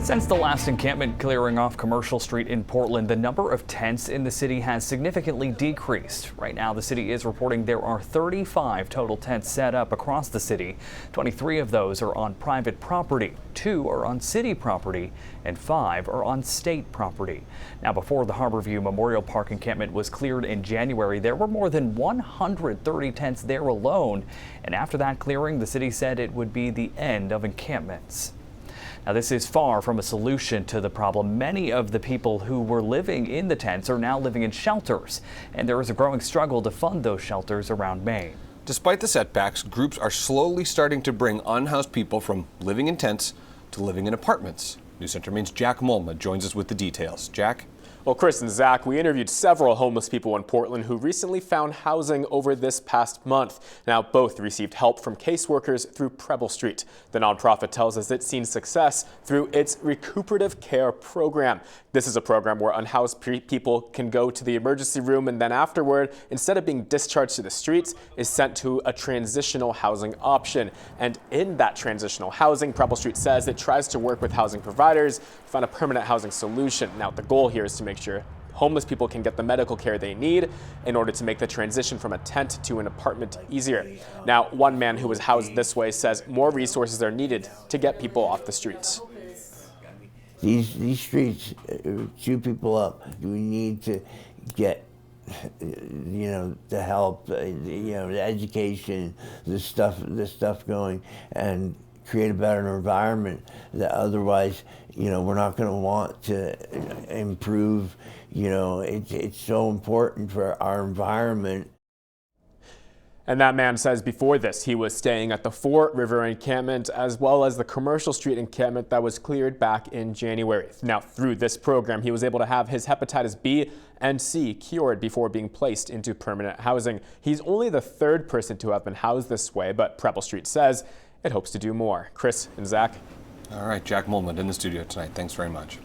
Since the last encampment clearing off Commercial Street in Portland, the number of tents in the city has significantly decreased. Right now, the city is reporting there are 35 total tents set up across the city. 23 of those are on private property, 2 are on city property, and 5 are on state property. Now, before the Harborview Memorial Park encampment was cleared in January, there were more than 130 tents there alone. And after that clearing, the city said it would be the end of encampments. Now, this is far from a solution to the problem. Many of the people who were living in the tents are now living in shelters, and there is a growing struggle to fund those shelters around Maine. Despite the setbacks, groups are slowly starting to bring unhoused people from living in tents to living in apartments. News Center Maine's Jack Mulma joins us with the details. Jack? Well, Chris and Zach, we interviewed several homeless people in Portland who recently found housing over this past month. Now, both received help from caseworkers through Preble Street. The nonprofit tells us it's seen success through its recuperative care program. This is a program where unhoused people can go to the emergency room and then afterward, instead of being discharged to the streets, is sent to a transitional housing option. And in that transitional housing, Preble Street says it tries to work with housing providers to find a permanent housing solution. Now, the goal here is to make sure homeless people can get the medical care they need in order to make the transition from a tent to an apartment easier. Now, one man who was housed this way says more resources are needed to get people off the streets. These streets chew people up. We need to get, the help, the education, this stuff going, and create a better environment that otherwise, we're not going to want to improve. It's so important for our environment. And that man says before this, he was staying at the Fort River encampment as well as the Commercial Street encampment that was cleared back in January. Now, through this program, he was able to have his hepatitis B and C cured before being placed into permanent housing. He's only the third person to have been housed this way, but Preble Street says it hopes to do more. Chris and Zach. All right, Jack Mulman in the studio tonight. Thanks very much.